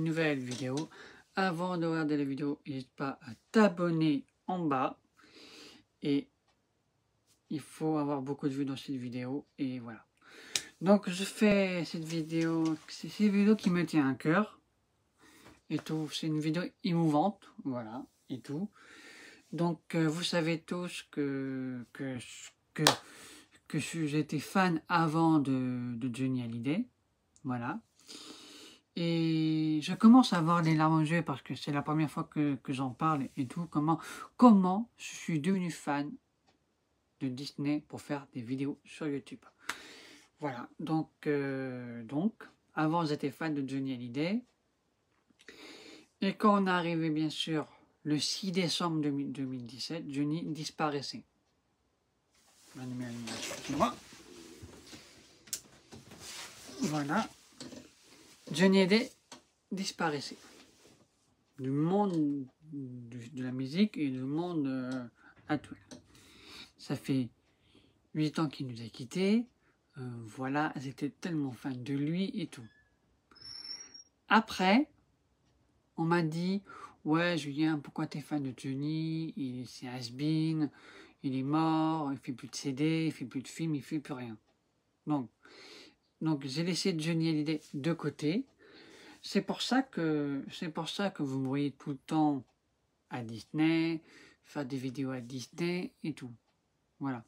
une nouvelle vidéo. Avant de regarder la vidéo, n'hésite pas à t'abonner en bas. Et il faut avoir beaucoup de vues dans cette vidéo. Et voilà. Donc je fais cette vidéo, c'est une vidéo qui me tient à cœur. Et tout, c'est une vidéo émouvante. Voilà, et tout. Donc vous savez tous que j'étais fan avant de Johnny Hallyday. Voilà. Et je commence à avoir les larmes aux yeux parce que c'est la première fois que j'en parle et tout. Comment je suis devenu fan de Disney pour faire des vidéos sur YouTube. Voilà, donc avant j'étais fan de Johnny Hallyday. Et quand on est arrivé bien sûr le 6 décembre 2017, Johnny disparaissait. Voilà. Johnny Hallyday disparaissait du monde de la musique et du monde actuel. Ça fait 8 ans qu'il nous a quittés. Voilà, j'étais tellement fan de lui et tout. Après, on m'a dit, ouais Julien, pourquoi t'es fan de Johnny? C'est has-been, il est mort, il fait plus de CD, il fait plus de films, il fait plus rien. Donc j'ai laissé Johnny Hallyday de côté. C'est pour ça que vous me voyez tout le temps à Disney, faire des vidéos à Disney et tout. Voilà.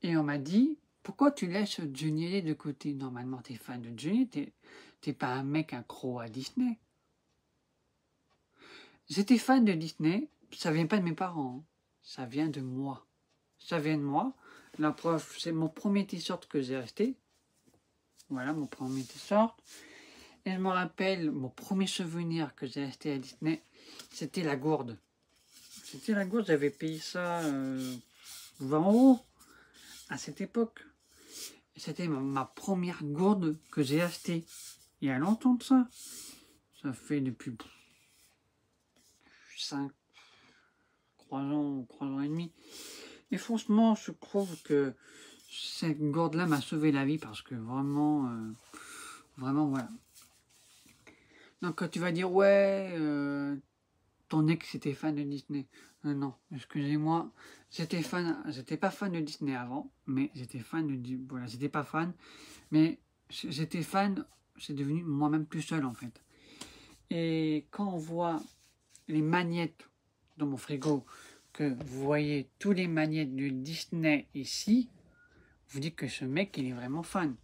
Et on m'a dit, pourquoi tu laisses Johnny Hallyday de côté? Normalement, t'es fan de Johnny, t'es pas un mec accro à Disney. J'étais fan de Disney, ça vient pas de mes parents, hein. Ça vient de moi. Ça vient de moi. La preuve, c'est mon premier t-shirt que j'ai acheté. Voilà, mon premier t-shirt. Et je me rappelle, mon premier souvenir que j'ai acheté à Disney, c'était la gourde. C'était la gourde, j'avais payé ça 20 € à cette époque. C'était ma première gourde que j'ai achetée. Il y a longtemps de ça. Ça fait depuis 3 ans et demi. Et franchement, je trouve que cette gourde-là m'a sauvé la vie parce que vraiment, voilà. Donc quand tu vas dire, ouais, ton ex était fan de Disney. Non, excusez-moi, j'étais pas fan de Disney avant, mais j'étais fan de... Voilà, j'étais pas fan, mais j'étais fan, c'est devenu moi-même plus seul en fait. Et quand on voit les magnettes dans mon frigo, que vous voyez tous les magnettes de Disney ici, vous dites que ce mec, il est vraiment fan.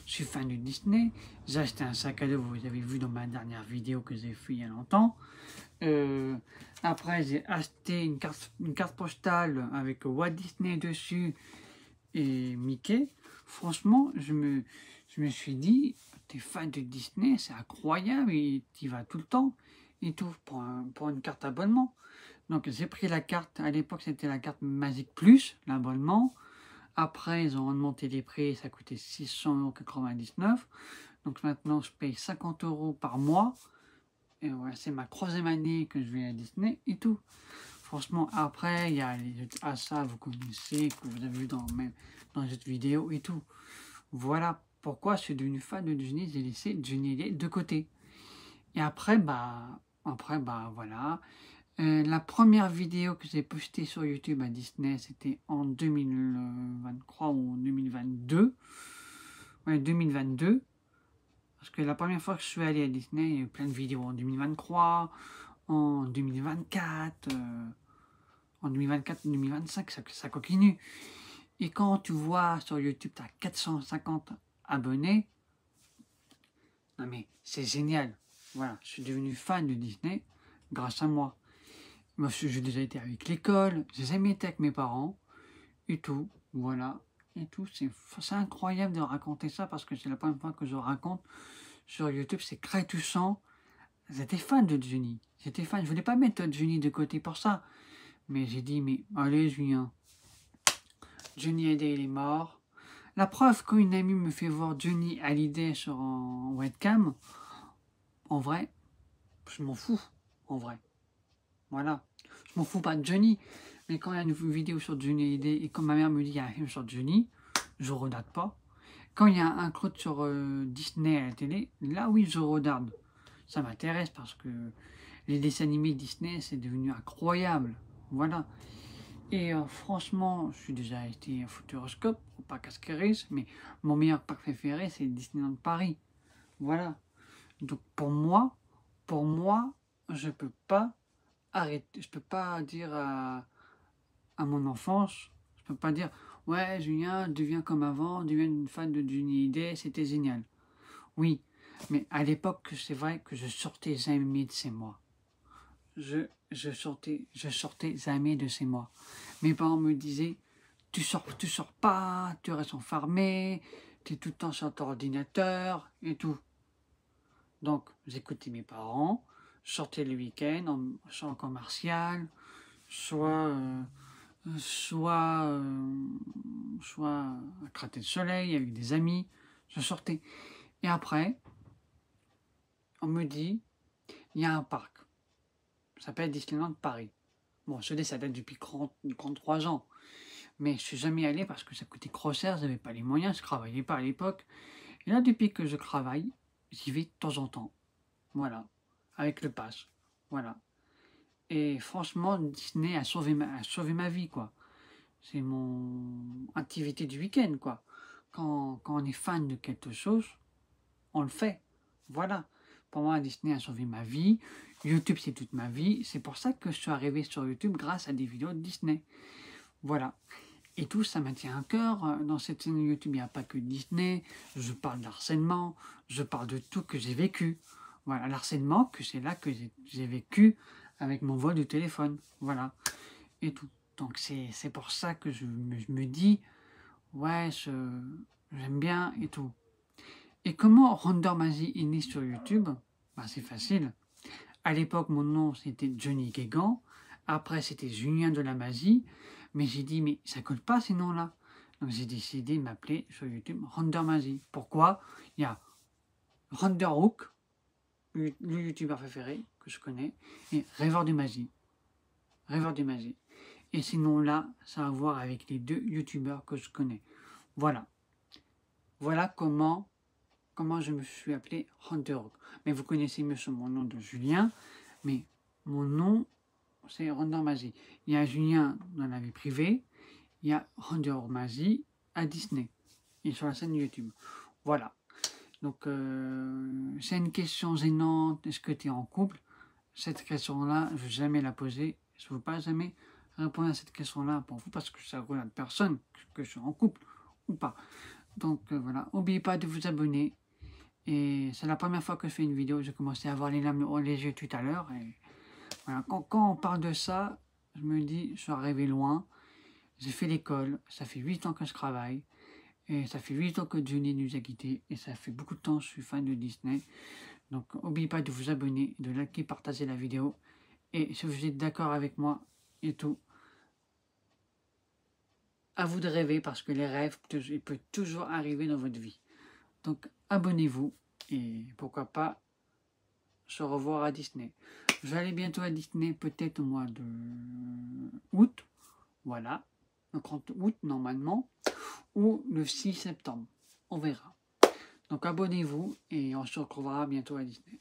Je suis fan de Disney, j'ai acheté un sac à dos, vous avez vu dans ma dernière vidéo que j'ai fait il y a longtemps. Après, j'ai acheté une carte postale avec Walt Disney dessus et Mickey. Franchement, je me suis dit, t'es fan de Disney, c'est incroyable, et t'y vas tout le temps et tout pour une carte abonnement. Donc j'ai pris la carte, à l'époque c'était la carte Magic Plus, l'abonnement. Après ils ont augmenté les prix, ça coûtait 600,99 €. Donc maintenant je paye 50 € par mois. Et voilà, c'est ma 3e année que je vais à Disney et tout. Franchement, après, il y a ça, vous connaissez, que vous avez vu dans cette vidéo et tout. Voilà pourquoi je suis devenu fan de Johnny, j'ai laissé Johnny Hallyday de côté. Et après, voilà. La première vidéo que j'ai postée sur YouTube à Disney, c'était en 2023 ou en 2022. Ouais, 2022. Parce que la première fois que je suis allé à Disney, il y a eu plein de vidéos en 2023, en 2024, en 2025, ça continue. Et quand tu vois sur YouTube, tu as 450 abonnés, non mais c'est génial. Voilà, je suis devenu fan de Disney grâce à moi. Moi, j'ai déjà été avec l'école, j'ai jamais été avec mes parents, et tout, voilà. Et tout, c'est incroyable de raconter ça parce que c'est la première fois que je raconte sur YouTube, c'est Crétusant. J'étais fan de Johnny, j'étais fan, je voulais pas mettre Johnny de côté pour ça, mais j'ai dit, mais allez Julien, Johnny Hallyday il est mort. La preuve, quand une amie me fait voir Johnny Hallyday sur un webcam, en vrai, je m'en fous, en vrai. Voilà, je m'en fous pas de Johnny, mais quand il y a une vidéo sur Johnny Hallyday et quand ma mère me dit qu'il y a un film sur Johnny, je regarde pas. Quand il y a un crotte sur Disney à la télé, là oui je regarde. ça m'intéresse parce que les dessins animés Disney, c'est devenu incroyable. Voilà. Et franchement, je suis déjà été au Futuroscope, au parc Ascaris, mais mon meilleur parc préféré, c'est Disneyland Paris. Voilà. Donc pour moi, je peux pas arrêter, je peux pas dire à mon enfance, je peux pas dire, ouais, Julien, deviens comme avant, deviens une fan de Johnny Hallyday, c'était génial. Oui, mais à l'époque, c'est vrai que je sortais jamais de chez moi. Je sortais jamais de chez moi. Mes parents me disaient, tu sors pas, tu restes enfermé, tu es tout le temps sur ton ordinateur et tout. Donc, j'écoutais mes parents, je sortais le week-end en champ commercial, soit à gratter le soleil avec des amis, je sortais. Et après, on me dit, il y a un parc, ça s'appelle Disneyland Paris. Bon, je dis, ça date depuis 33 ans, mais je suis jamais allé parce que ça coûtait trop cher, je n'avais pas les moyens, je travaillais pas à l'époque. Et là, depuis que je travaille, j'y vais de temps en temps, voilà, avec le pass, voilà. Et franchement, Disney a sauvé ma vie, quoi. C'est mon activité du week-end, quoi. Quand on est fan de quelque chose, on le fait. Voilà. Pour moi, Disney a sauvé ma vie. YouTube, c'est toute ma vie. C'est pour ça que je suis arrivé sur YouTube grâce à des vidéos de Disney. Voilà. Et tout ça me tient à cœur. Dans cette chaîne YouTube, il n'y a pas que Disney. Je parle d'harcèlement. Je parle de tout que j'ai vécu. Voilà. L'harcèlement, que c'est là que j'ai vécu avec mon vol de téléphone. Voilà. Et tout. Donc c'est pour ça que je me dis, ouais, j'aime bien et tout. Et comment Rondermagie est né sur YouTube? Bah, c'est facile. À l'époque, mon nom c'était Johnny Guégan. Après, c'était Julien de la Magie. Mais j'ai dit, mais ça colle pas ces noms-là. Donc j'ai décidé de m'appeler sur YouTube Rondermagie. Pourquoi? Il y a Ronderhook, le youtubeur préféré que je connais, et Rêveur de Magie. Rêveur de Magie. Et ces noms-là, ça a à voir avec les deux youtubeurs que je connais. Voilà. Voilà comment je me suis appelé Ronderhook. Mais vous connaissez mieux mon nom de Julien. Mais mon nom, c'est Rondermagie. Il y a Julien dans la vie privée. Il y a Rondermagie à Disney. Et sur la chaîne YouTube. Voilà. Donc, c'est une question gênante. Est-ce que tu es en couple? Cette question-là, je ne vais jamais la poser. Je ne veux pas jamais répondre à cette question-là pour vous parce que ça regarde personne que je suis en couple ou pas. Donc voilà, n'oubliez pas de vous abonner. Et c'est la première fois que je fais une vidéo. J'ai commencé à avoir les larmes dans les yeux tout à l'heure. Et voilà, quand on parle de ça, je me dis, je suis arrivé loin. J'ai fait l'école. Ça fait 8 ans que je travaille. Et ça fait 8 ans que Johnny nous a quittés. Et ça fait beaucoup de temps que je suis fan de Disney. Donc n'oubliez pas de vous abonner, de liker, partager la vidéo. Et si vous êtes d'accord avec moi et tout, à vous de rêver parce que les rêves, ils peuvent toujours arriver dans votre vie. Donc abonnez-vous et pourquoi pas se revoir à Disney. Je vais aller bientôt à Disney, peut-être au mois de août, voilà, le 30 août normalement, ou le 6 septembre, on verra. Donc abonnez-vous et on se retrouvera bientôt à Disney.